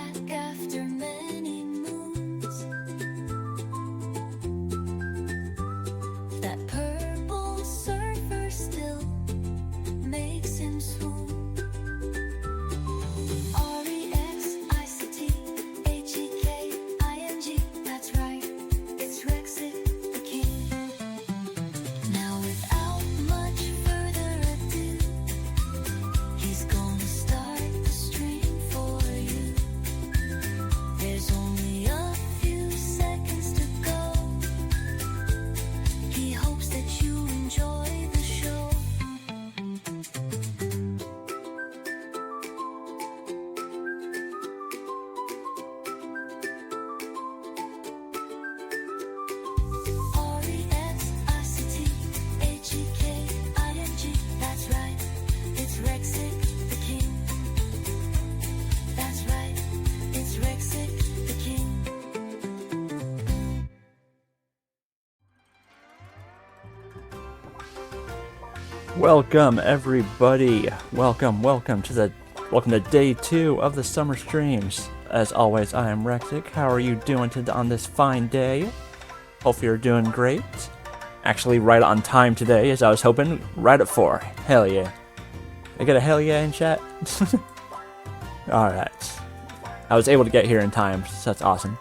back after many moons. That purple surfer still makes him swoon. Rexic, that's right, it's Rexic the King. Now without much further ado, he's gonna start the stream for you. There's only a few seconds to go. He hopes that you enjoy the show. Rexic, that's right, it's Rexic the King. That's right, it's Rexic the King. Welcome everybody. Welcome to day 2 of the summer streams. As always, I am Rexic. How are you doing on this fine day? Hope you're doing great. Actually, right on time today, as I was hoping, right at 4. Hell yeah. I get a hell yeah in chat? Alright. I was able to get here in time, so that's awesome.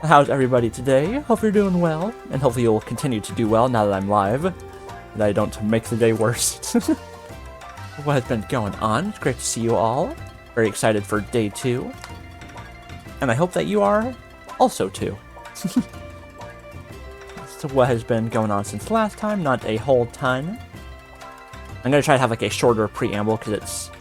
How's everybody today? Hope you're doing well, and hopefully you'll continue to do well now that I'm live, that I don't make the day worse. What has been going on? It's great to see you all. Very excited for day 2. And I hope that you are also too. So what has been going on since last time? Not a whole ton. I'm gonna try to have like a shorter preamble because it's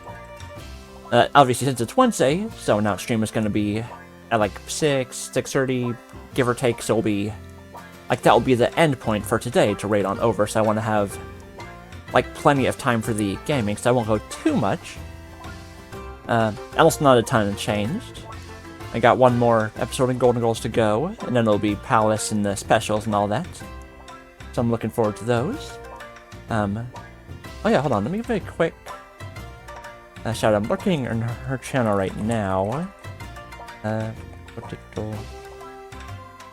obviously since it's Wednesday, so now stream is gonna be at like 6:30, give or take. So it'll be like that will be the end point for today to raid on over. So I want to have like plenty of time for the gaming, so I won't go too much. Almost not a ton changed. I got one more episode in Golden Girls to go, and then it'll be Palace and the specials and all that. So I'm looking forward to those. Oh yeah, hold on, let me give a quick shout out. I'm looking on her channel right now.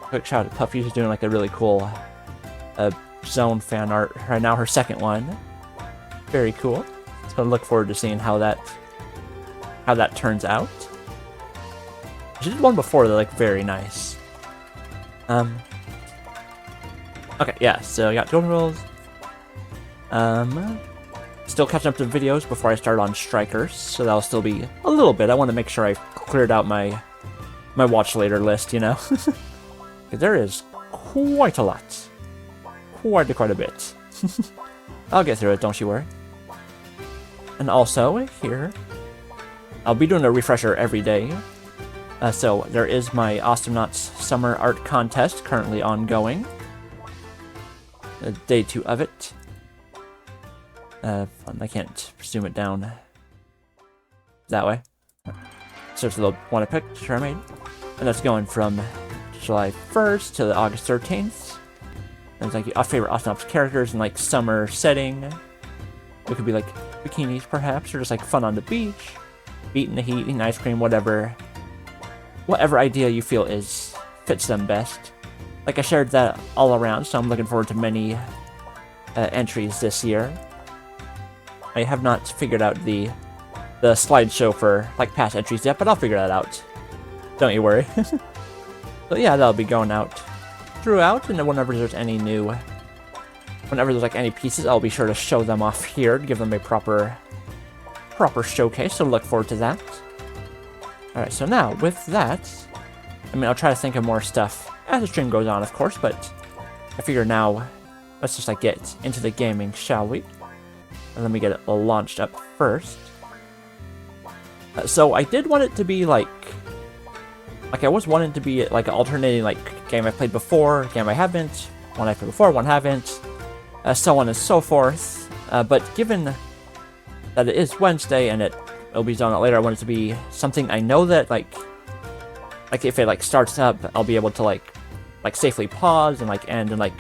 Quick shout out to Puffy, who's doing like a really cool zone fan art right now, her second one. Very cool. So I look forward to seeing how that turns out. She did one before, they're like very nice. Okay, yeah, so I got Golden Girls. Still catching up to videos before I start on Strikers, so that'll still be a little bit. I want to make sure I cleared out my watch later list, you know? Because there is quite a lot. Quite a bit. I'll get through it, don't you worry. And also, here, I'll be doing a refresher every day. So there is my Astronauts Summer Art Contest currently ongoing. Day 2 of it. I can't zoom it down that way. So it's the one I picked, sure I made. And that's going from July 1st to August 13th. And it's like our favorite Astronauts characters in like summer setting. It could be like bikinis perhaps, or just like fun on the beach, beating the heat, eating ice cream, whatever idea you feel fits them best. Like I shared that all around, so I'm looking forward to many entries this year. I have not figured out the slideshow for like past entries yet, but I'll figure that out. Don't you worry. So yeah, that'll be going out throughout, and then whenever there's any pieces, I'll be sure to show them off here to give them a proper showcase. So look forward to that. Alright, so now, with that, I mean, I'll try to think of more stuff as the stream goes on, of course, but I figure now, let's just, like, get into the gaming, shall we? And let me get it launched up first. So, I did want it to be, like, I was wanting to be, like, an alternating, like, game I played before, game I haven't, one I played before, one haven't, so on and so forth. But given that it is Wednesday and it'll be done out later, I want it to be something I know that, like if it, like, starts up, I'll be able to, like safely pause and, like, end and, like,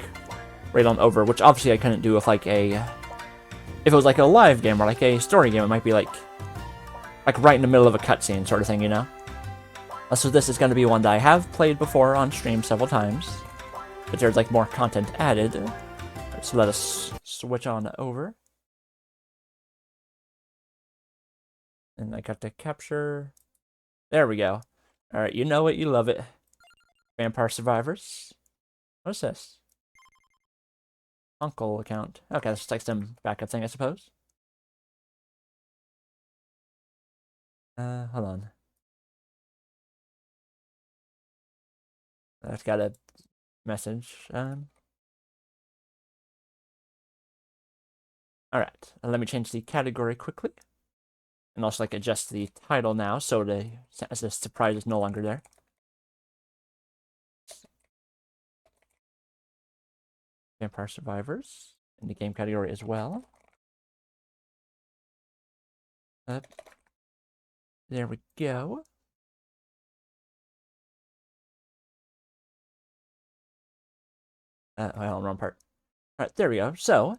raid on over, which obviously I couldn't do with, like, if it was, like, a live game or, like, a story game, it might be, like right in the middle of a cutscene sort of thing, you know? So this is going to be one that I have played before on stream several times, but there's like more content added. So let us switch on over. And I got to capture. There we go. Alright, you know it, you love it. Vampire Survivors. What's this? Uncle account. Okay, that's like some backup thing, I suppose. Hold on. I've got a message. Alright, let me change the category quickly. And also like adjust the title now so the surprise is no longer there. Vampire Survivors in the game category as well. There we go. Hold on, wrong part. All right, there we go. So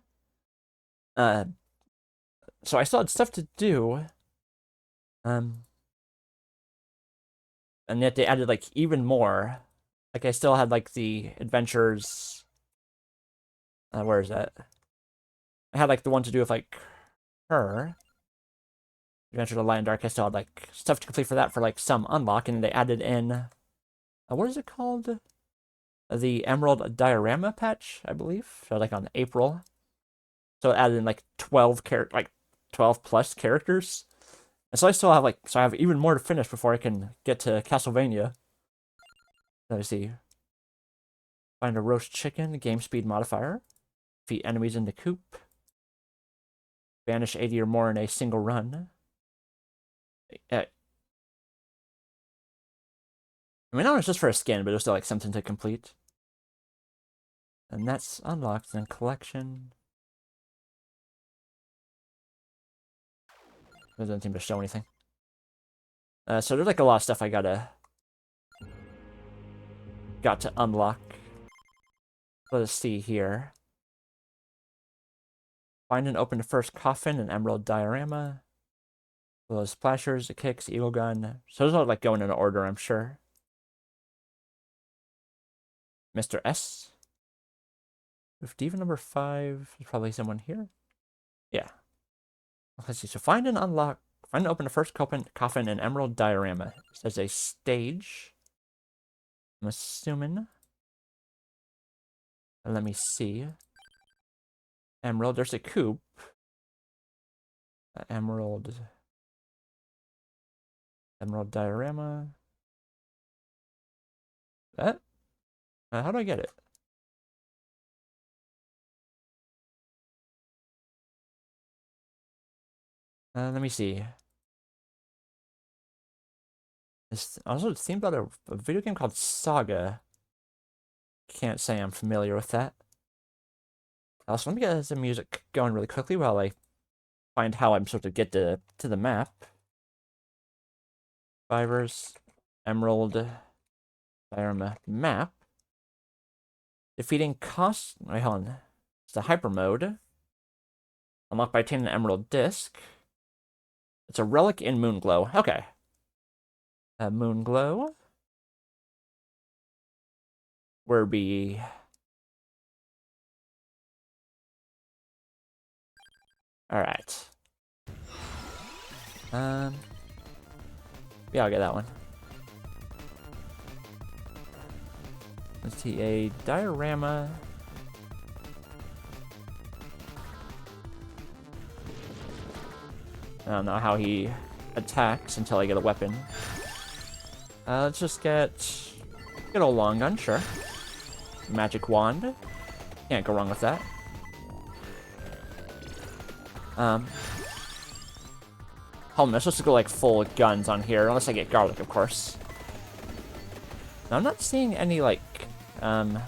I still had stuff to do. And yet they added like even more. Like I still had like the adventures. Where is that? I had like the one to do with like her. Adventure to Light and Dark. I still had like stuff to complete for that for like some unlock, and they added in what is it called? The Emerald Diorama patch, I believe. So like on April. So it added in like 12 plus characters. And so I still have like I have even more to finish before I can get to Castlevania. Let me see. Find a roast chicken, game speed modifier. Defeat enemies in the coop. Banish 80 or more in a single run. I mean, not just for a skin, but it was still like something to complete. And that's unlocked in collection. It doesn't seem to show anything. So there's like a lot of stuff I got to unlock. Let us see here. Find and open the first coffin, an emerald diorama. Those splashers, the kicks, eagle gun. So those are like going in order, I'm sure. Mr. S. With diva number 5, there's probably someone here. Yeah. Let's see. So find and unlock. Find and open the first coffin, an emerald diorama. It says a stage. I'm assuming. Let me see. Emerald. There's a coop. Emerald diorama. That? How do I get it? Let me see. It's also it seemed about a video game called Saga. Can't say I'm familiar with that. Also, let me get some music going really quickly while I find how I'm supposed to get to the map. Survivors, Emerald, Diorama map. Defeating cost. Wait, hold on. It's the hyper mode. Unlocked by obtaining an emerald disc. It's a relic in Moonglow. Okay. Moonglow. Where be? All right. Yeah, I'll get that one. Let's see, a diorama. I don't know how he attacks until I get a weapon. Let's just get old long gun, sure. Magic wand. Can't go wrong with that. Hold on, I'm supposed to go like full guns on here, unless I get garlic, of course. Now, I'm not seeing any like, hold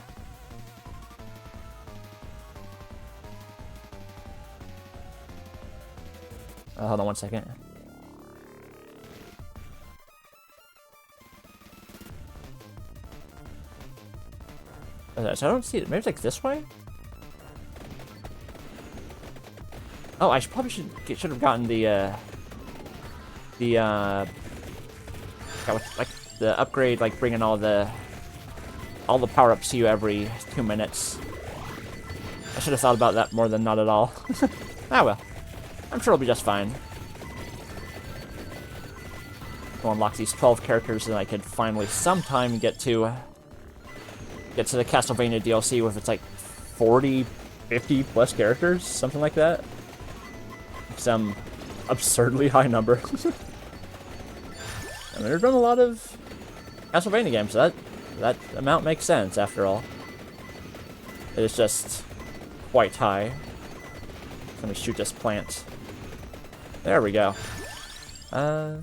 on one second. So I don't see it. Maybe it's like this way? Oh, I probably should have gotten the like the upgrade, like bringing all the power-ups to you every 2 minutes. I should have thought about that more than not at all. Ah well. I'm sure it'll be just fine. We'll unlock these 12 characters and I could finally sometime get to the Castlevania DLC with its like 40, 50 plus characters, something like that. Some absurdly high number. I mean, there's been a lot of Castlevania games, so that amount makes sense after all. It is just quite high. Let me shoot this plant. There we go. I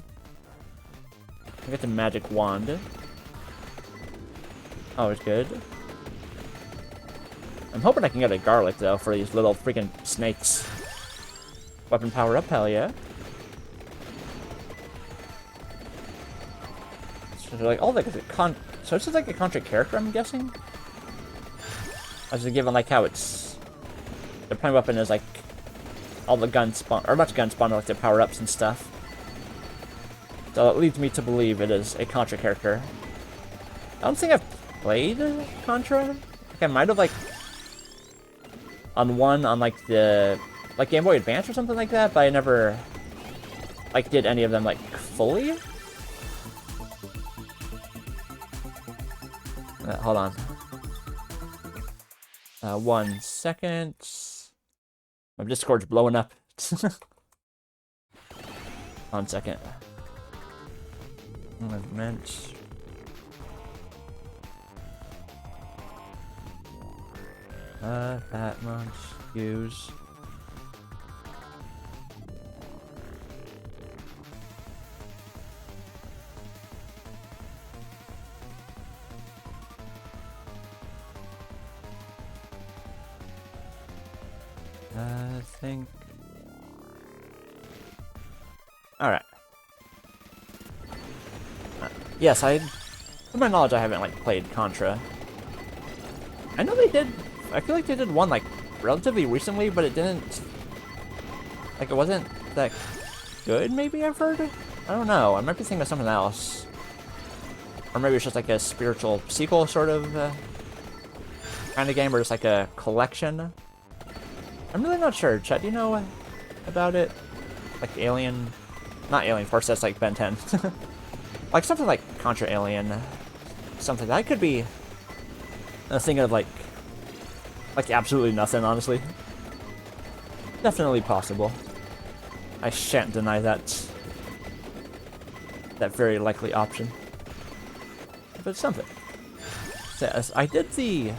get the magic wand. Always good. I'm hoping I can get a garlic though for these little freaking snakes. Weapon power up, hell yeah. So like all like so this is like a Contra character, I'm guessing. I was given like how it's the prime weapon is like all the gun spawn or much gun spawn like the power ups and stuff. So it leads me to believe it is a Contra character. I don't think I've played Contra. Like I might have like on like the like Game Boy Advance or something like that, but I never like did any of them like fully. Hold on. 1 second. My Discord's blowing up. 1 second. Movement. That much. Use. I think. Alright. Yes, to my knowledge, I haven't like played Contra. I know they did. I feel like they did one like relatively recently, but it didn't. Like it wasn't that good. Maybe I've heard. I don't know. I might be thinking of something else, or maybe it's just like a spiritual sequel sort of kind of game, or just like a collection. I'm really not sure. Chet, do you know about it? Like Alien, not Alien. Of course, that's like Ben 10. Like something like Contra Alien, something that could be a thing of like absolutely nothing, honestly. Definitely possible. I shan't deny that very likely option. But something. So, I did the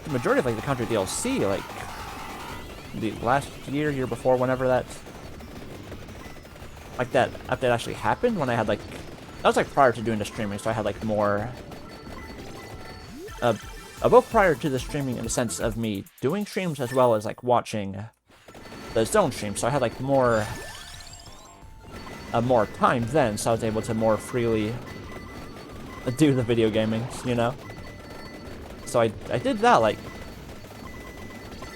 majority of like the Contra DLC like the last year before, whenever that update actually happened, when I had like that was like prior to doing the streaming, so I had like more both prior to the streaming in the sense of me doing streams as well as like watching the Zone stream, so I had like more time then, so I was able to more freely do the video gaming, you know. So I did that like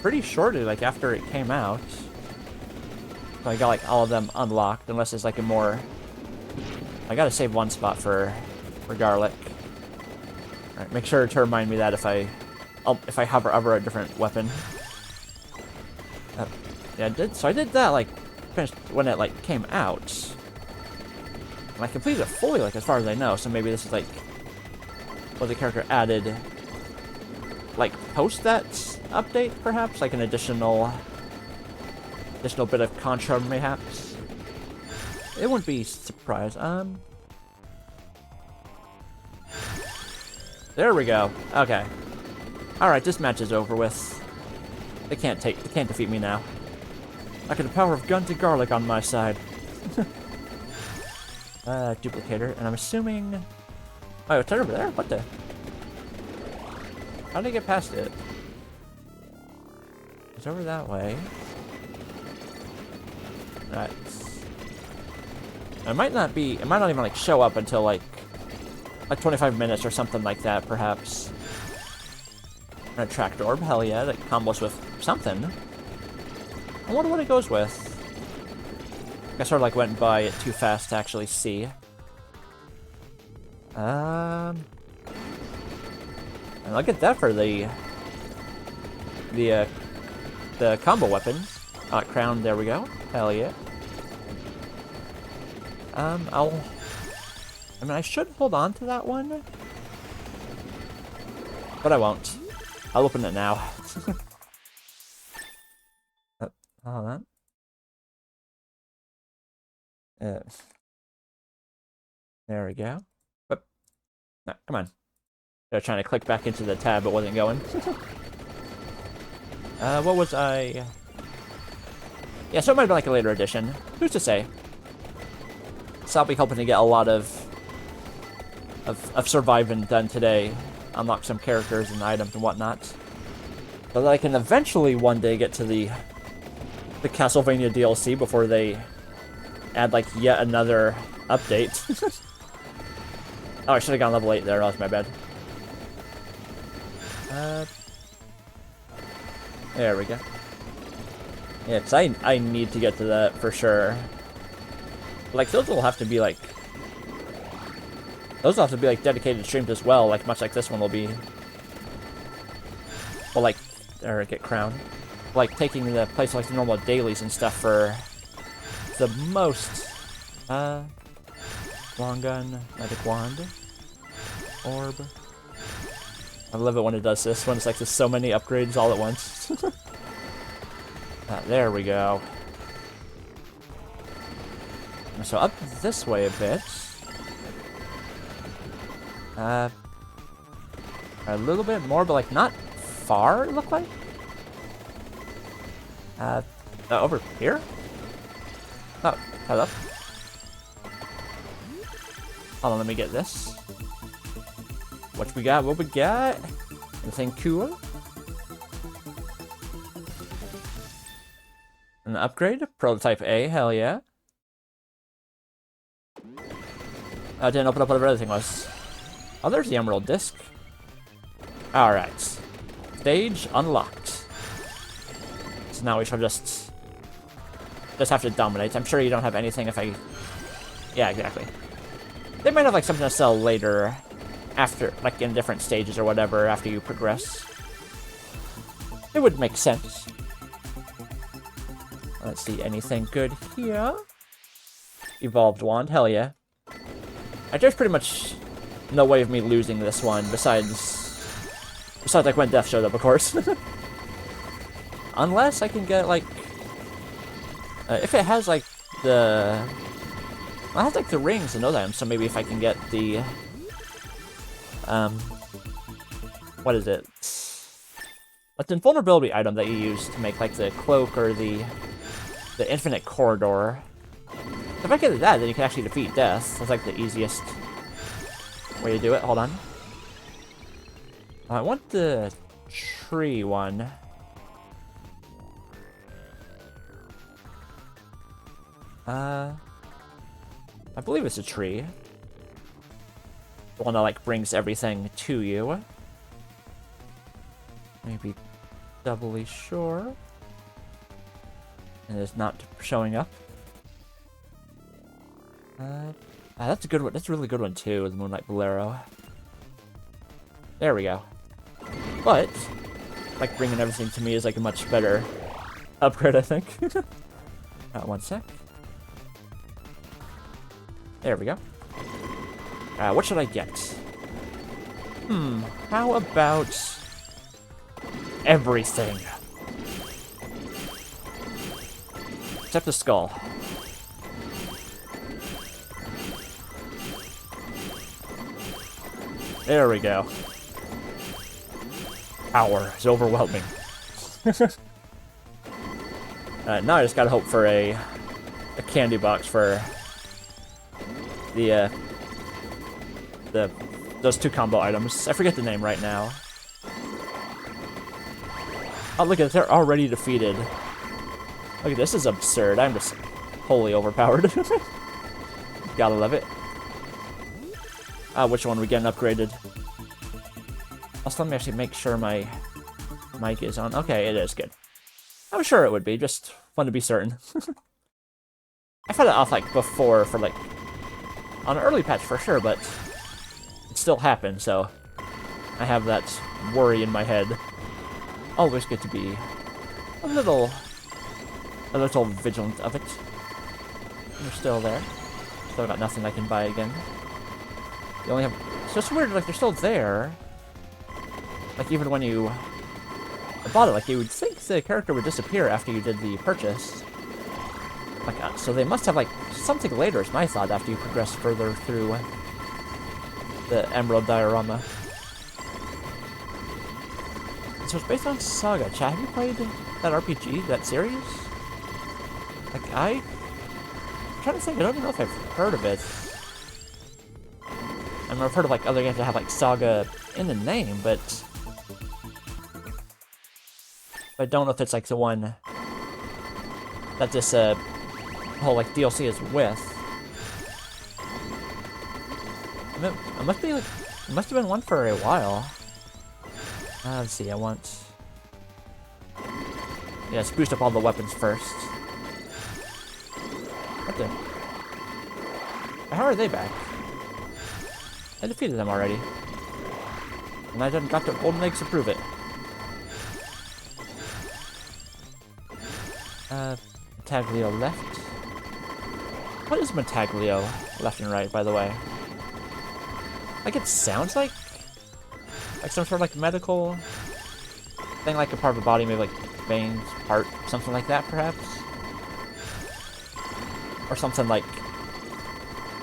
pretty shortly, like after it came out. So I got like all of them unlocked, unless it's like a more. I gotta save one spot for garlic. All right, make sure to remind me that if I hover over a different weapon. Yeah, I did. So I did that like finished when it like came out, and I completed it fully, like as far as I know. So maybe this is like what the character added, like post that update, perhaps like an additional bit of Contra, mayhaps. It wouldn't be surprised. There we go. Okay. All right, this match is over with. They can't defeat me now. I got the power of gun to garlic on my side. Duplicator, and I'm assuming. Oh, it's over there. What the? How did I get past it? It's over that way. Right. It might not even like show up until like 25 minutes or something like that, perhaps. An attract orb, hell yeah, that combos with something. I wonder what it goes with. I sort of like went by it too fast to actually see. And I'll get that for the combo weapons. Crown, there we go. Hell yeah. I mean, I should hold on to that one. But I won't. I'll open it now. Hold on. There we go. But, no, come on. They're trying to click back into the tab, but wasn't going. What was I... Yeah, so it might have been like a later edition. Who's to say? So I'll be hoping to get a lot of surviving done today. Unlock some characters and items and whatnot. So that I can eventually one day get to the Castlevania DLC before they add like yet another update. Oh, I should have gone level 8 there. That was my bad. There we go. Yeah, because I need to get to that for sure. Like, those will have to be like... Those will have to be like dedicated streams as well, like much like this one will be. Well, like... Or get crowned. Like, taking the place of like the normal dailies and stuff for... The most... Long gun, magic wand, orb. I love it when it does this, when it's like there's so many upgrades all at once. There we go. So up this way a bit. A little bit more, but like not far, it looked like. Over here? Oh, hello. Hold on, let me get this. What we got? What we got? Anything cool? An upgrade? Prototype A, hell yeah. I didn't open up whatever the other thing was. Oh, there's the Emerald Disc. Alright. Stage unlocked. So now we shall just have to dominate. I'm sure you don't have anything if I... Yeah, exactly. They might have like something to sell later, after, like in different stages or whatever, after you progress. It would make sense. Let's see, anything good here? Evolved wand, hell yeah. There's pretty much no way of me losing this one, besides like when Death showed up, of course. Unless I can get like... if it has like the... Well, it has like the rings and those items, so maybe if I can get the... What is it? What's the invulnerability item that you use to make like the cloak or the infinite corridor? If I get that, then you can actually defeat Death. That's like the easiest way to do it. Hold on. I want the tree one. I believe it's a tree. The one that like brings everything to you. Maybe doubly sure. And it's not showing up. That's a good one. That's a really good one too, the Moonlight Bolero. There we go. But like bringing everything to me is like a much better upgrade, I think. One sec. There we go. What should I get? How about everything? Except the skull. There we go. Power is overwhelming. Now I just gotta hope for a candy box for those two combo items. I forget the name right now. Oh, look at it. They're already defeated. Look, this is absurd. I'm just wholly overpowered. Gotta love it. Which one are we getting upgraded? Also, let me actually make sure my mic is on. Okay, it is good. I'm sure it would be, just want to be certain. I've had it off like before for like on an early patch for sure, but still happen, so I have that worry in my head. Always good to be a little vigilant of it. They're still there. Still got nothing I can buy again. You only have... It's just weird, like, they're still there. Like, even when you bought it, like, you would think the character would disappear after you did the purchase. Like, so they must have, like, something later, is my thought, after you progress further through the Emerald Diorama. So it's based on Saga. Chat, have you played that RPG, that series? Like, I'm trying to think, I don't even know if I've heard of it. I mean, I've heard of, like, other games that have, like, Saga in the name, but I don't know if it's, like, the one that this, whole, like, DLC is with. It must be, like, it must have been one for a while. Let's see, I want... Yeah, let's boost up all the weapons first. What the... How are they back? I defeated them already. And I done got the golden eggs to prove it. Metaglio left. What is Metaglio left and right, by the way? Like, it sounds like some sort of, like, medical thing, like a part of the body, maybe, like, veins, heart, something like that, perhaps? Or something, like,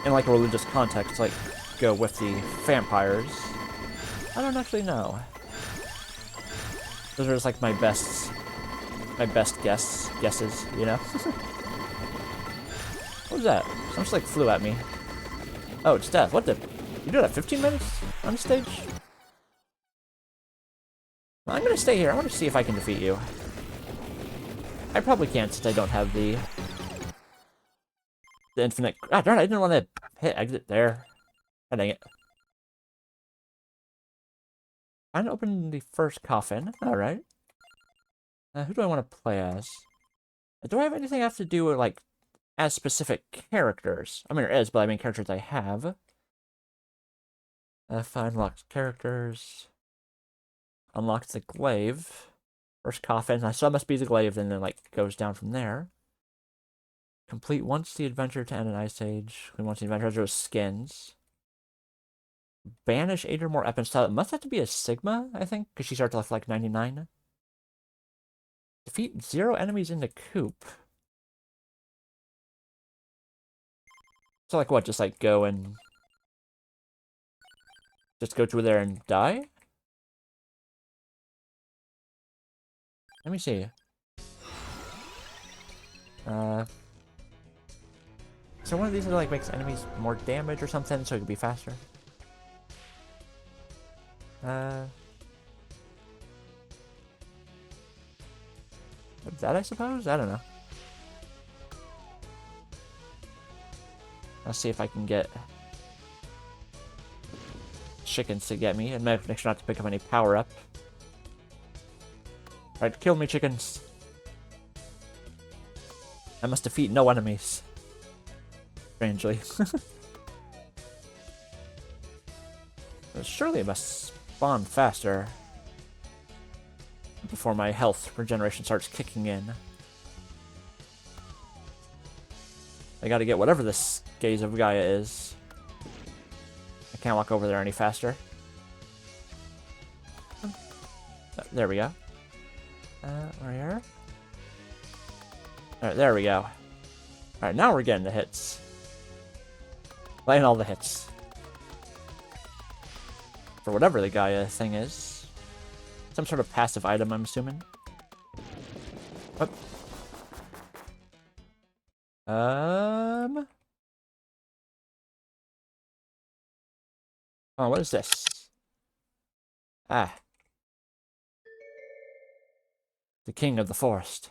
in, like, a religious context, like, go with the vampires. I don't actually know. Those are just, like, my best guesses, you know? What was that? Something just, like, flew at me. Oh, it's death. What the... You did that 15 minutes on stage? Well, I'm gonna stay here. I want to see if I can defeat you. I probably can't since I don't have the infinite... Ah, darn it, I didn't want to hit exit there. Oh, dang it. I'm gonna open the first coffin. Alright. Who do I want to play as? Do I have anything I have to do with, like, as specific characters? I mean, there is, but I mean characters I have. Unlocks characters. Unlocks the glaive. First coffin. I saw it must be the glaive, and then, like, goes down from there. Complete once the adventure to end an ice age. Once the adventure has skins. Banish 8 or more weapon style. It must have to be a Sigma, I think, because she starts off like 99. Defeat 0 enemies in the coop. So, like, what? Just, like, go and... Just go through there and die? Let me see. So one of these that, like, makes enemies more damage or something, so it could be faster. That, I suppose? I don't know. Let's see if I can get chickens to get me, and make sure not to pick up any power up. Alright, kill me, chickens. I must defeat no enemies. Strangely. Surely it must spawn faster before my health regeneration starts kicking in. I gotta get whatever this Gaze of Gaia is. I can't walk over there any faster. There we go. Right here. Alright, there we go. Alright, now we're getting the hits. Laying all the hits. For whatever the Gaia thing is. Some sort of passive item, I'm assuming. What? Oh, what is this? Ah. The king of the forest.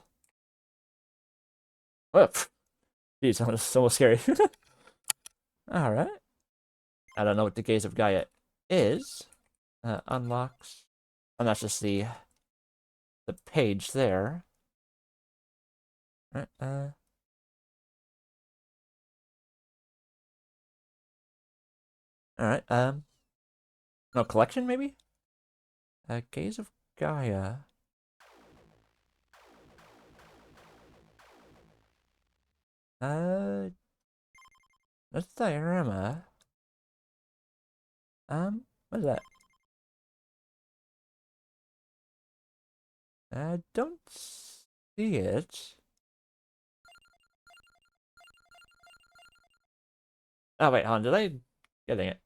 Whoop. Jeez, that was so scary. Alright. I don't know what the Gaze of Gaia is. Unlocks. And that's just the page there. Alright, No, collection, maybe? Gaze of Gaia. Uh, that's diorama. What is that? I don't see it. Oh, wait, hold on. Did I... Getting it.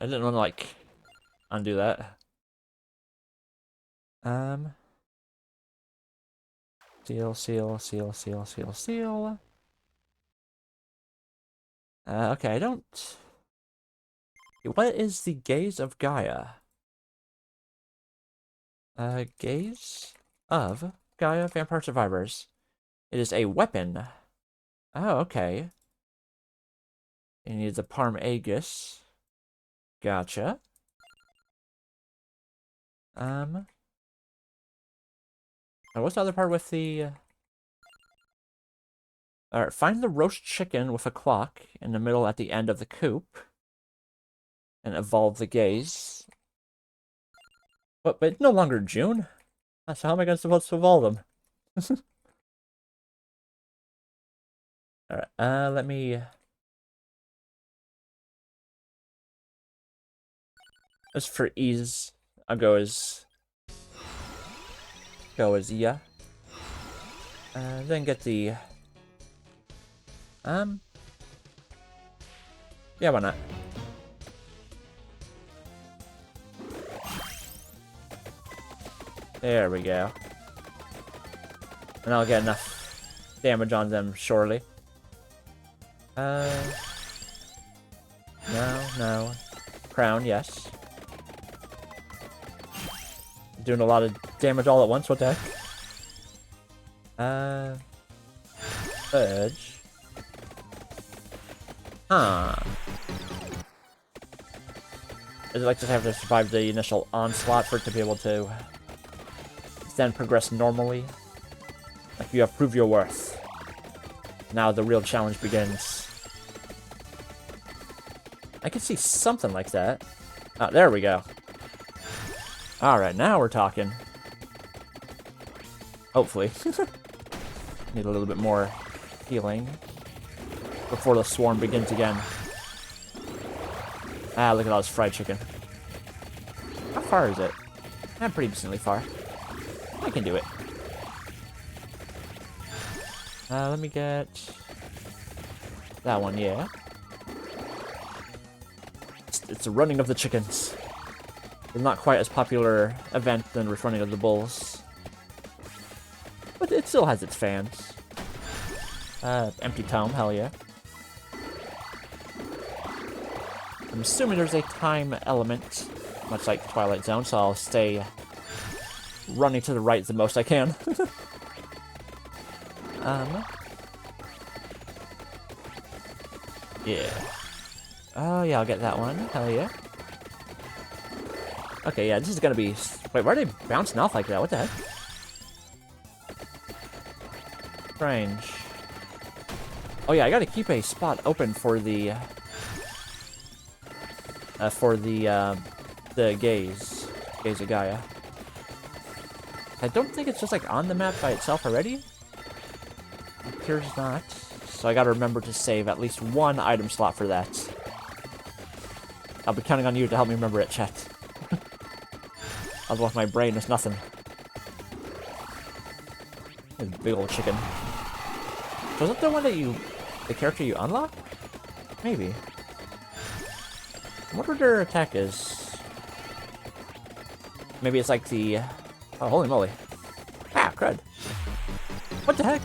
I didn't want to, like, undo that. Um, seal, seal, seal, seal, seal, seal. Okay, I don't... What is the Gaze of Gaia? Gaze of Gaia Vampire Survivors. It is a weapon. Oh, okay. It needs a Parm Aegis. Gotcha. And what's the other part with the... Alright, find the roast chicken with a clock in the middle at the end of the coop. And evolve the gaze. But it's no longer June. So how am I supposed to evolve them? Alright, let me... Just for ease, I'll go as... yeah. Then get the... Yeah, why not? There we go. And I'll get enough damage on them shortly. No, no. Crown, yes. Doing a lot of damage all at once, what the heck? Fudge. Huh. Is it like just have to survive the initial onslaught for it to be able to then progress normally? Like you have proved your worth. Now the real challenge begins. I can see something like that. Oh, there we go. Alright, now we're talking. Hopefully. Need a little bit more healing before the swarm begins again. Ah, look at all this fried chicken. How far is it? Pretty decently far. I can do it. Let me get that one, yeah. It's the running of the chickens. It's not quite as popular event than running of the bulls. But it still has its fans. Empty tome, hell yeah. I'm assuming there's a time element, much like Twilight Zone, so I'll stay running to the right the most I can. Yeah. Oh, yeah, I'll get that one. Hell yeah. Okay, yeah, this is gonna be... Wait, why are they bouncing off like that? What the heck? Strange. Oh, yeah, I gotta keep a spot open for the... the Gaze of Gaia. I don't think it's just, like, on the map by itself already. It appears not. So I gotta remember to save at least one item slot for that. I'll be counting on you to help me remember it, chat. Otherwise my brain is nothing. This big old chicken. Was that the one that the character you unlock? Maybe. I wonder what their attack is. Maybe it's like the... Oh, holy moly. Ah, crud. What the heck?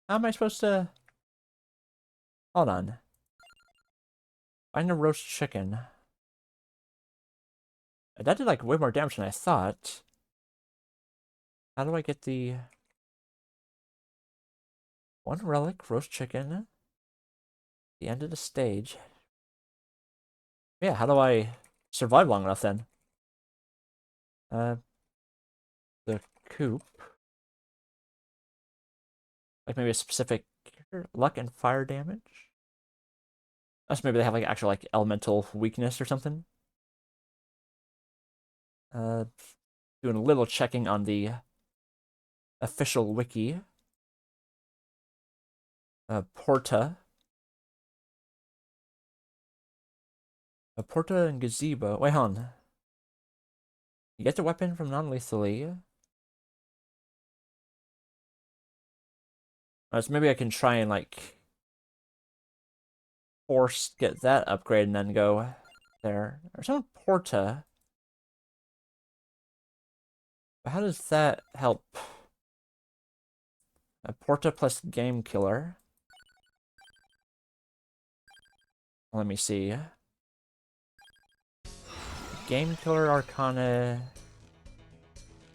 How am I supposed to... Hold on. Find a roast chicken. That did, like, way more damage than I thought. How do I get the... One relic, roast chicken. The end of the stage. Yeah, how do I survive long enough then? The coop. Like maybe a specific luck and fire damage? Unless maybe they have like actual like elemental weakness or something. Doing a little checking on the official wiki. Porta. Porta and Gazebo. Wait, hold on. You get the weapon from non-lethally. So maybe I can try and like force get that upgrade and then go there. Or some Porta. But how does that help? A Porta plus Game Killer. Let me see. Game Killer Arcana.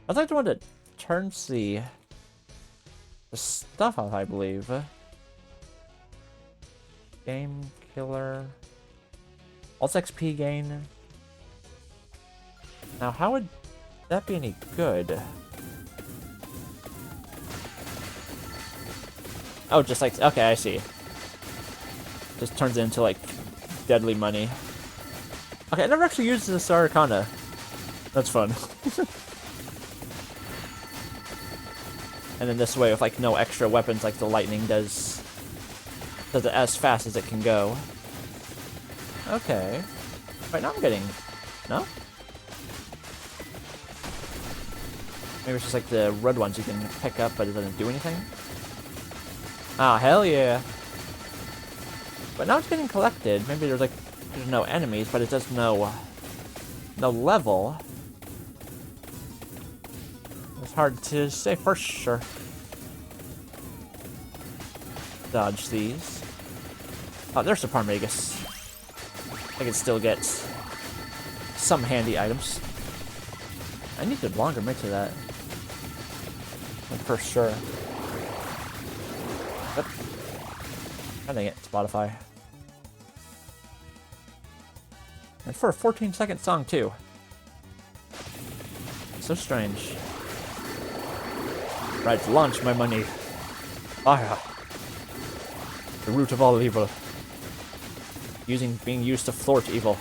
I'd like the one that turns the stuff off, I believe. Game Killer. Alt XP gain. Now, how would that be any good? Oh, just like, okay, I see. Just turns it into like deadly money. Okay, I never actually used this Arcana. That's fun. And then this way, with like no extra weapons, like the lightning does it as fast as it can go. Okay. Right now I'm getting... No? Maybe it's just like the red ones you can pick up, but it doesn't do anything? Ah, hell yeah. But now it's getting collected. Maybe there's like... There's no enemies, but it does no level. It's hard to say for sure. Dodge these. Oh, there's the Parmagus. I can still get some handy items. I need to longer make to that. For sure. Yep. I think it, Spotify. And for a 14-second song, too. So strange. Right, launch my money. Fire. The root of all evil. Being used to thwart evil.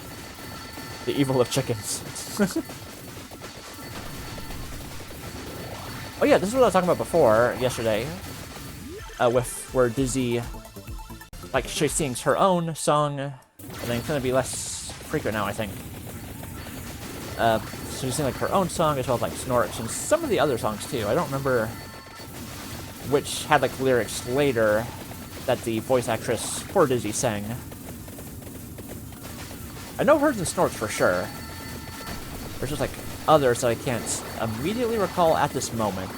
The evil of chickens. Oh yeah, this is what I was talking about before, yesterday. With where Dizzy, like, she sings her own song, and then it's gonna be less frequent now, I think. So she's singing like her own song as well as like Snorks and some of the other songs too. I don't remember which had like lyrics later that the voice actress for Dizzy sang. I know hers and Snorks for sure. There's just like others that I can't immediately recall at this moment.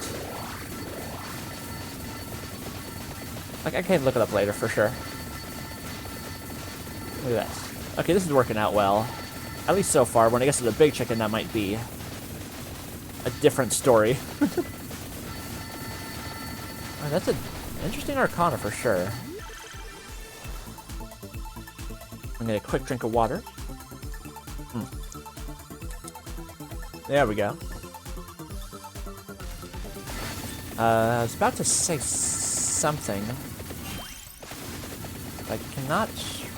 Like I can look it up later for sure. Look at that. Okay, this is working out well. At least so far. When I get to the big chicken, that might be a different story. Oh, that's an interesting Arcana for sure. I'm gonna get a quick drink of water. There we go. I was about to say something. I cannot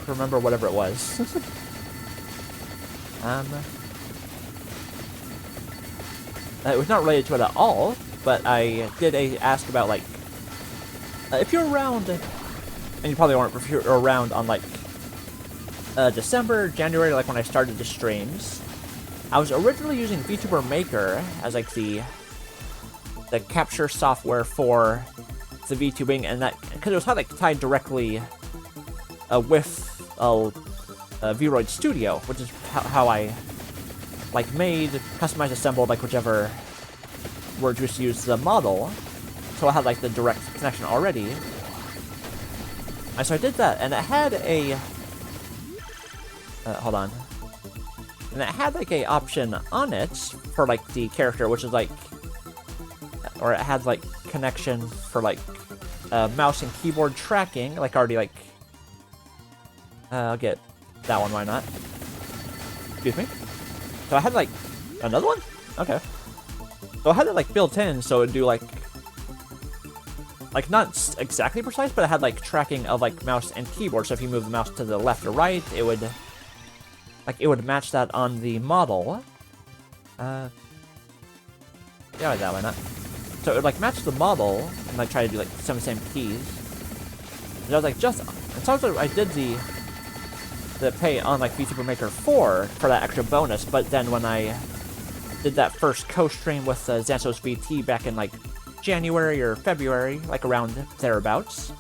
remember whatever it was. It was not related to it at all, but I did ask about, like, if you're around, and you probably weren't, if you're around on, like, December, January, like when I started the streams, I was originally using VTuber Maker as, like, the capture software for the VTubing, and that, because it was like tied directly with Vroid Studio, which is how I like made, customized, assembled, like whichever word you use the model. So I had like the direct connection already. And so I did that, and it had a hold on. And it had like a option on it for like the character, which is like, or it had like connection for like mouse and keyboard tracking, like already like I'll get that one, why not? Excuse me. So I had like another one? Okay. So I had it like built in so it'd do like like not exactly precise, but it had like tracking of like mouse and keyboard. So if you move the mouse to the left or right, it would match that on the model. Yeah, that why not? So it would like match the model and like try to do like some of the same keys. And I was like, it's also I did the pay on like VTuber Maker 4 for that extra bonus, but then when I did that first co-stream with Xanthos VT back in like January or February, like around thereabouts,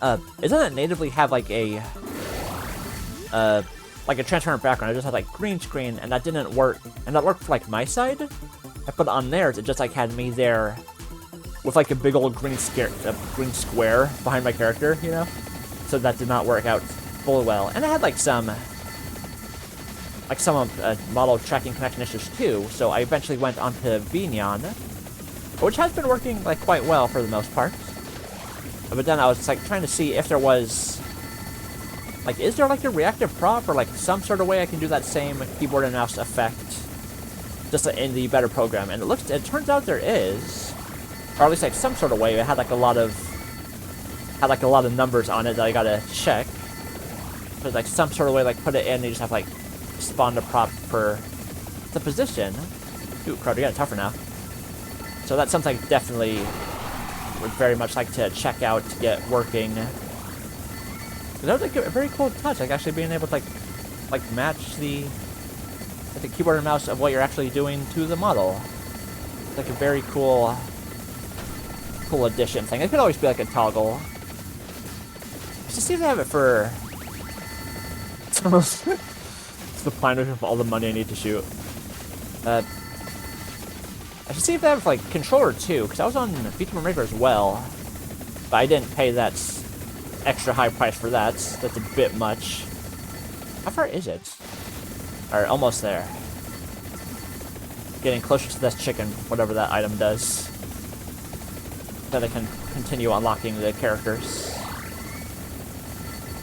it doesn't natively have like a transparent background. I just had like green screen, and that didn't work, and that worked for like my side. I put it on theirs, it just like had me there with like a big old green square behind my character, you know? So that did not work out fully well. And I had like some model tracking connection issues too, so I eventually went onto Vignon, which has been working like quite well for the most part. But then I was like trying to see if there was like, is there like a reactive prop or like some sort of way I can do that same keyboard and mouse effect just in the better program? And it turns out there is, or at least like some sort of way. It had like a lot of numbers on it that I gotta check. But like some sort of way, like put it in, and you just have like spawn the prop for the position. Ooh, crud, we got it tougher now. So that's something I definitely would very much like to check out to get working. That was like a very cool touch, like actually being able to like match the keyboard and mouse of what you're actually doing to the model. It's like a very cool addition thing. It could always be like a toggle. Just see if they have it for. It's almost it's the planet of all the money I need to shoot. I should see if they have like controller too, because I was on VTuber Maker as well, but I didn't pay that extra high price for that. That's a bit much. How far is it? Alright, almost there. Getting closer to this chicken, whatever that item does. Then I can continue unlocking the characters.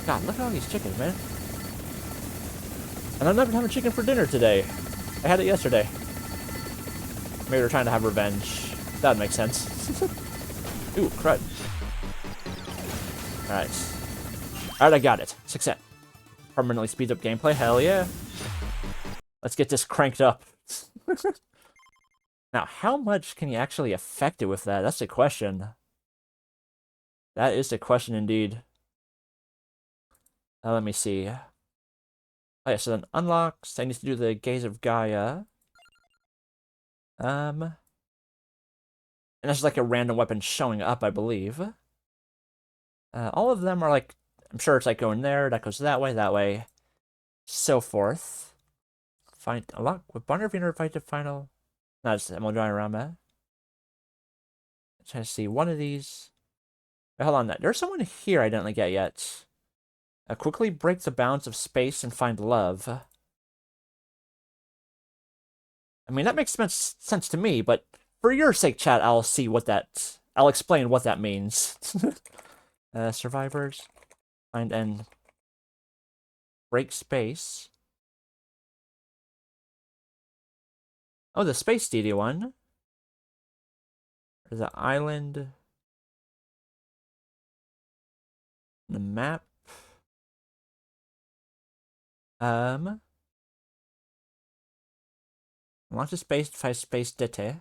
God, look at all these chickens, man. And I'm not having chicken for dinner today. I had it yesterday. Maybe they're trying to have revenge. That would make sense. Ooh, crud. Alright. Alright, I got it. Success. Permanently speeds up gameplay. Hell yeah. Let's get this cranked up. Now, how much can you actually affect it with that? That's the question. That is the question indeed. Let me see. Oh yeah, so then unlocks. I need to do the Gaze of Gaia. And that's like a random weapon showing up, I believe. All of them are like, I'm sure it's like going there, that goes that way, so forth. Find unlock with Bonner if you fight the final. No, it's I'm drawing around that. Trying to see one of these. Wait, hold on, there's someone here I didn't get yet. Quickly break the bounds of space and find love. I mean, that makes sense to me, but for your sake, chat, I'll explain what that means. Survivors. Find and break space. Oh, the Space DD one. There's an island. The map. Launch a space, find space dete.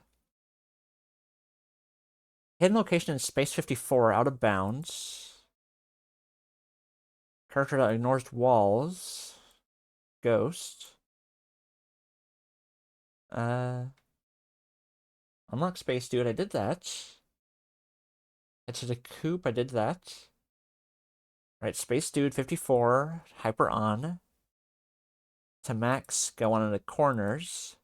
Hidden location in space 54, out of bounds. Character that ignores walls. Ghost. Unlock space dude, I did that. Head to the coop, I did that. Right, space dude 54, hyper on. To max, go on in the corners.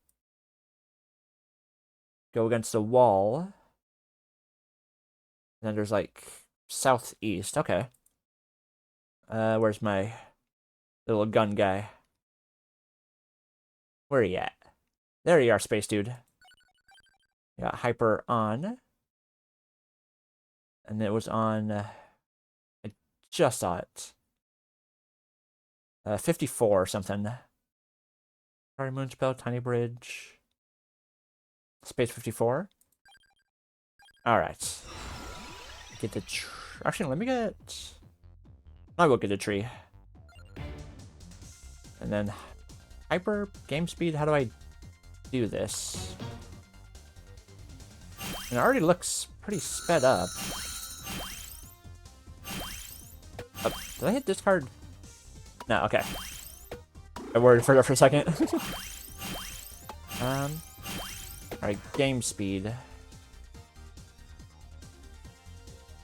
Go against the wall. And then there's like southeast. Okay. Where's my little gun guy? Where are you at? There you are, space dude. Got hyper on. And it was on. I just saw it. 54 or something. Sorry, Moonspell, Tiny Bridge. Space 54. Alright. get the actually, let me get... I will get a tree. And then hyper game speed, how do I do this? And it already looks pretty sped up. Oh, did I hit discard? No, okay. I worried for a second. Alright, game speed.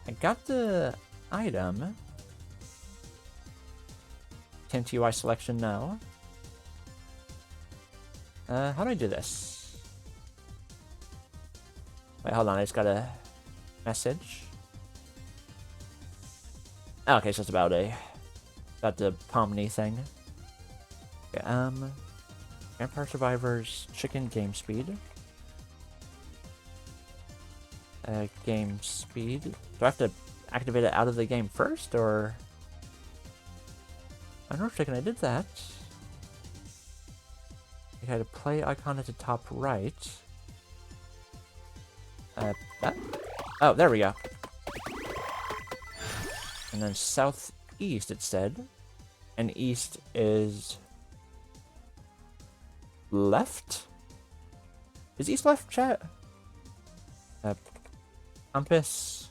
I got the item. Tint UI selection, no. How do I do this? Wait, hold on, I just got a message. Oh, okay, so it's about the Pomni thing. Okay, Vampire Survivors, Chicken Game Speed. Game Speed. Do I have to activate it out of the game first, or... I don't know if Chicken, I did that. I had a play icon at the top right. That? Oh, there we go. And then southeast, it said. And east is... left? Is east left, chat? Compass.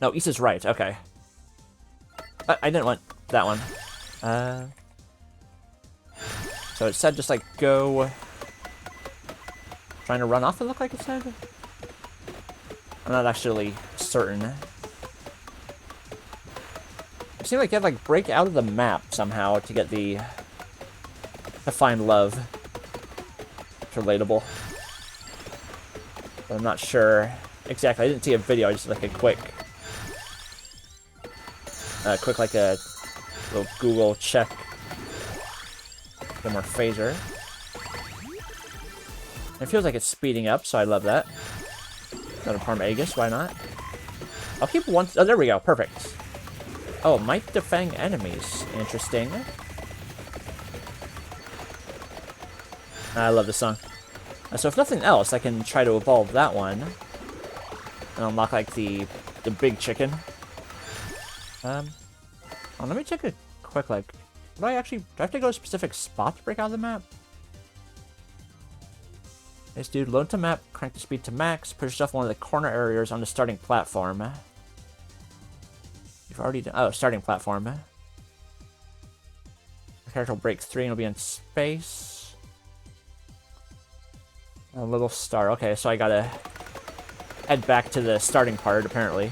No, east is right, okay. I didn't want that one. So it said just like go... Trying to run off, it looked like it said? I'm not actually certain. It seemed like you had to like break out of the map somehow to get the... to find love. It's relatable. But I'm not sure exactly. I didn't see a video, I just like a quick like a little Google check. One more phaser. It feels like it's speeding up, so I love that. Another Parmagus, why not? I'll keep one... Oh, there we go. Perfect. Oh, might defang enemies. Interesting. I love this song. So if nothing else, I can try to evolve that one. And unlock, like, the big chicken. Oh, let me check a quick, like... Do I have to go to a specific spot to break out of the map? This dude, load to map, crank the speed to max, put yourself in one of the corner areas on the starting platform. You've already done... Oh, starting platform. The character will break 3 and it'll be in space. A little star. Okay, so I gotta head back to the starting part, apparently.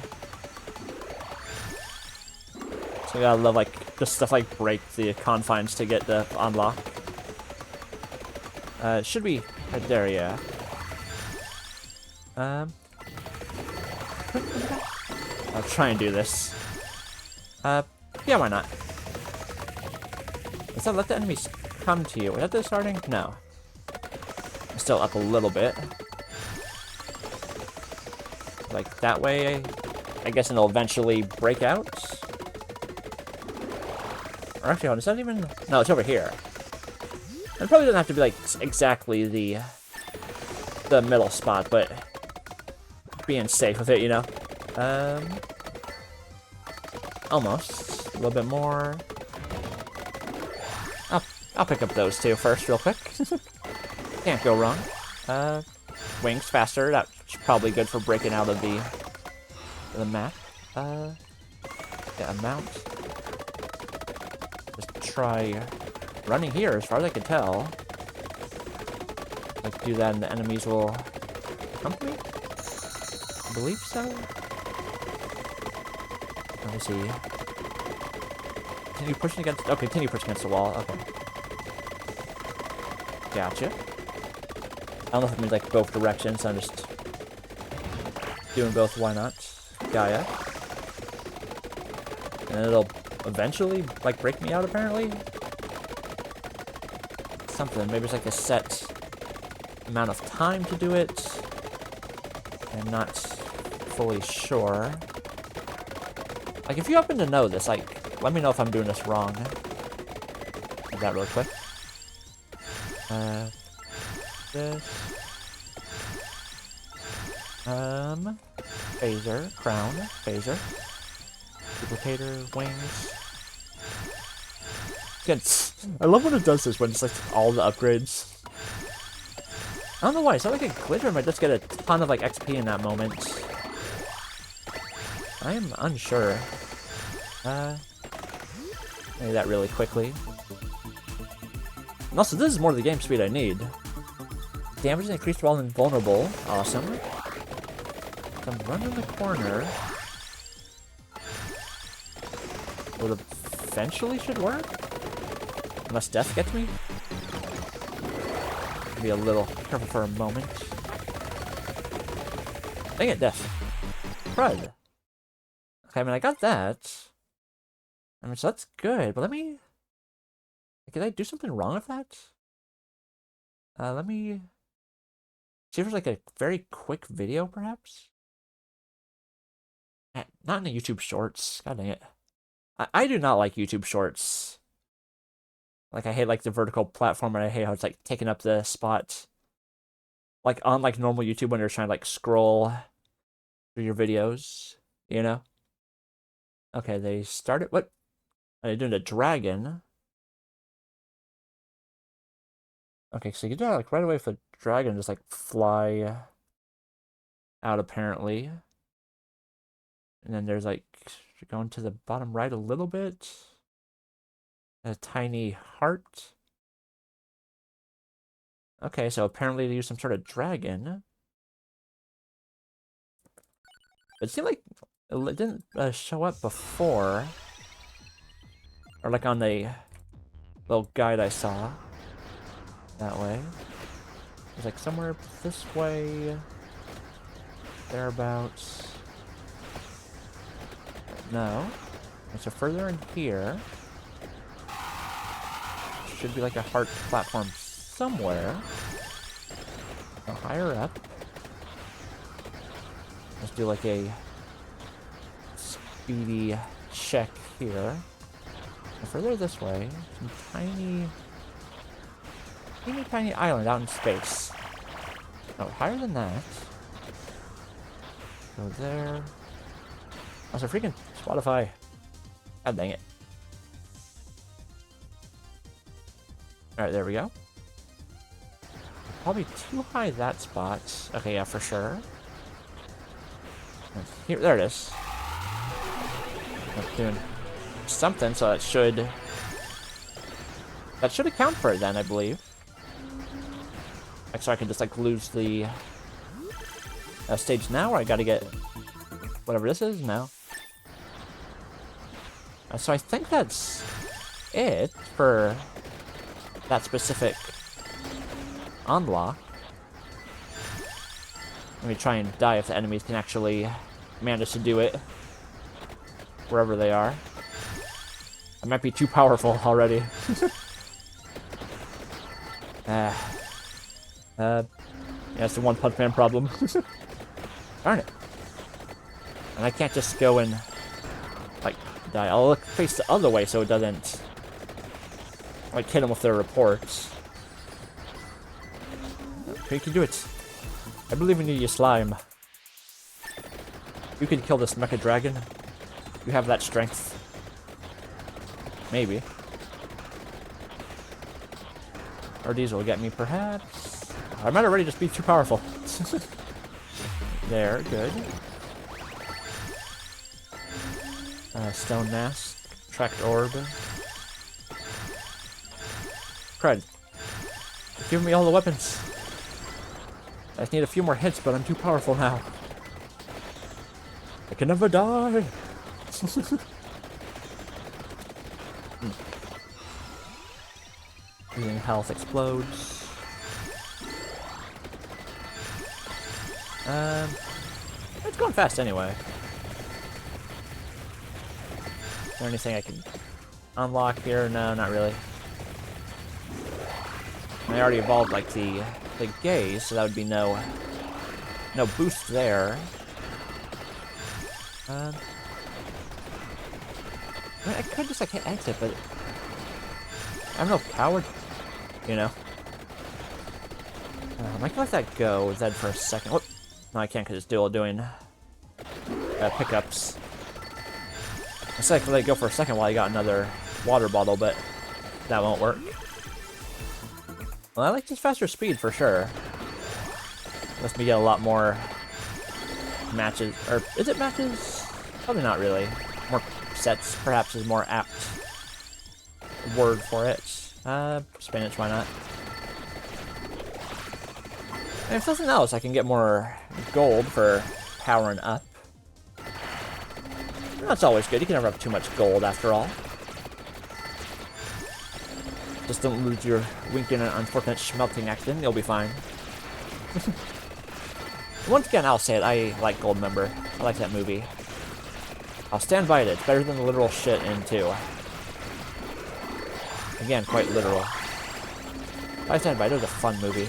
So I gotta love, like, just stuff like break the confines to get the unlock. It should be right there, yeah. I'll try and do this. Yeah, why not? Does that let the enemies come to you? Is that the starting? No. I'm still up a little bit. Like that way, I guess it'll eventually break out? Or actually, hold on, is that even... No, it's over here. It probably doesn't have to be, like, exactly the middle spot, but being safe with it, you know? Almost. A little bit more. I'll pick up those two first real quick. Can't go wrong. Wings faster. That's probably good for breaking out of the map. Yeah, mount. Just try running here, as far as I can tell. Like, do that and the enemies will come to me? I believe so. Let me see. Continue pushing against... Oh, continue pushing against the wall. Okay. Gotcha. I don't know if it means, like, both directions, so I'm just doing both. Why not? Gaia. And it'll eventually, like, break me out, apparently? Something. Maybe it's, like, a set amount of time to do it. I'm not fully sure. Like, if you happen to know this, like, let me know if I'm doing this wrong. Do that really quick. This. Phaser, crown, phaser, duplicator, wings. Again, I love when it does this when it's like all the upgrades. I don't know why, it's not like a glitch or I might just get a ton of like XP in that moment. I am unsure. Maybe that really quickly. And also, this is more of the game speed I need. Damage is increased while invulnerable. Awesome. So I'm running the corner. What eventually should work? Unless death gets me? Be a little careful for a moment. Dang it, death. Crud. Okay, I mean, I got that. I mean, so that's good, but let me... Did I do something wrong with that? Let me... See if there's like a very quick video, perhaps? Not in the YouTube Shorts. God dang it. I do not like YouTube Shorts. Like, I hate, like, the vertical platform, and I hate how it's, like, taking up the spot. Like, on, like, normal YouTube when you're trying to, like, scroll through your videos, you know? Okay, they started... What? Are they doing a dragon? Okay, so you do that, like, right away for the dragon, just, like, fly out, apparently. And then there's, like, going to the bottom right a little bit. A tiny heart. Okay, so apparently they use some sort of dragon. It seemed like it didn't show up before. Or like on the little guide I saw. That way. It was like somewhere this way. Thereabouts. No. And so further in here. Should be like a heart platform somewhere. So higher up. Let's do like a speedy check here. And further this way, some tiny island out in space. No, higher than that. Go there. Also, freaking Spotify. God dang it. Alright, there we go. Probably too high that spot. Okay, yeah, for sure. Here, there it is. I'm doing something, so that should account for it then, I believe. Like, so I can just like lose the stage now, or I gotta get whatever this is now. So I think that's it for that specific unlock. Let me try and die if the enemies can actually manage to do it. Wherever they are. I might be too powerful already. Yeah, it's the One Punch Man problem. Darn it. And I can't just go and, like, die. I'll look face the other way so it doesn't, like, hit them with their reports. Okay, you can do it. I believe in you, you slime. You can kill this mecha dragon. You have that strength. Maybe. Or these will get me, perhaps. I might already just be too powerful. There, good. Stone mask. Tracked orb. Crud. You've given me all the weapons. I just need a few more hits, but I'm too powerful now. I can never die. Healing health explodes. It's going fast anyway. Is there anything I can unlock here? No, not really. I already evolved like the gaze, so that would be no boost there. I mean, I could just like hit exit, but I'm no coward, you know. I might let that go then for a second. Whoop. No, I can't because it's dual doing pickups. I said I could let it go for a second while I got another water bottle, but that won't work. Well, I like this faster speed for sure. Lets me get a lot more matches. Or is it matches? Probably not really. More sets, perhaps, is more apt word for it. Spinach, why not? And if nothing else, I can get more gold for powering up. That's always good. You can never have too much gold, after all. Just don't lose your wink in an unfortunate smelting accident. You'll be fine. Once again, I'll say it. I like Goldmember. I like that movie. I'll stand by it. It's better than the literal shit in 2. Again, quite literal. I stand by it. It was a fun movie.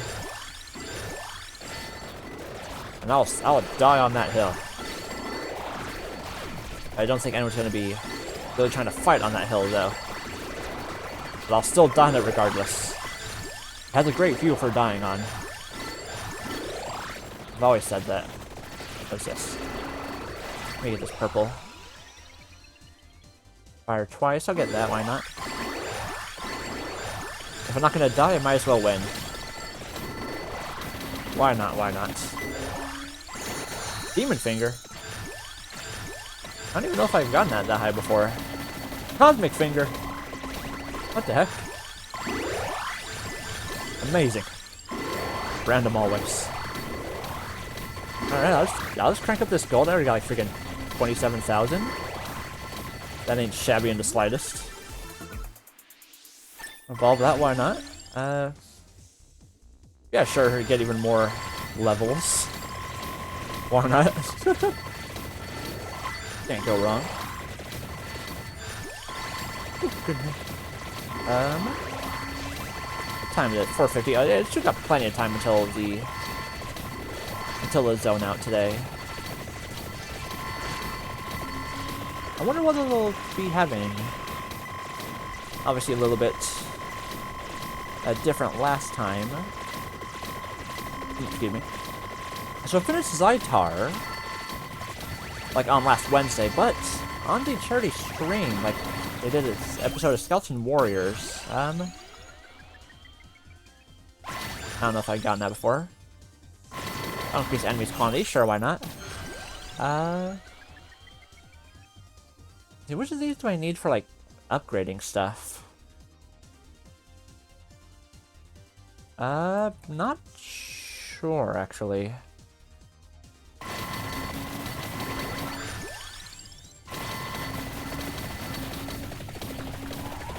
And I'll die on that hill. I don't think anyone's going to be really trying to fight on that hill, though. But I'll still die on it regardless. It has a great view for dying on. I've always said that. What's this? Let me get this purple. Fire twice, I'll get that, why not? If I'm not gonna die, I might as well win. Why not, why not? Demon Finger? I don't even know if I've gotten that high before. Cosmic Finger! What the heck? Amazing. Random always. Alright, I'll just crank up this gold. I already got like freaking 27,000. That ain't shabby in the slightest. Evolve that, why not? Yeah, sure, get even more levels. Why not? Can't go wrong. Oh, goodness. What time is it? 4:50. It should got plenty of time until the zone out today. I wonder what they'll be having. Obviously a little bit different last time. Excuse me. So I finished Zytar like on last Wednesday, but on the charity stream, like they did this episode of Skeleton Warriors. I don't know if I've gotten that before. I'll increase enemies quantity, sure, why not? Which of these do I need for like upgrading stuff? Not sure actually.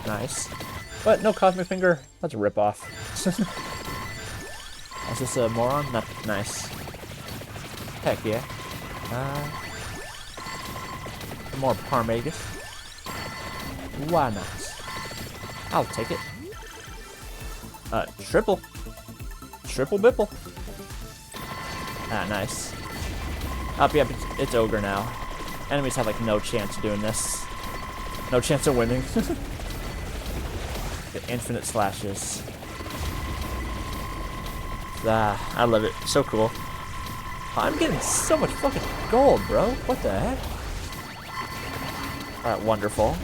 Nice. But no Cosmic Finger? That's a ripoff. Is this a moron? Not nice. Heck yeah. More Parmagus. Why not? I'll take it. Triple. Triple Bipple. Ah, nice. Up, yep, it's Ogre now. Enemies have like no chance of doing this. No chance of winning. Get infinite slashes. Ah, I love it. So cool. I'm getting so much fucking gold, bro. What the heck? Alright, wonderful.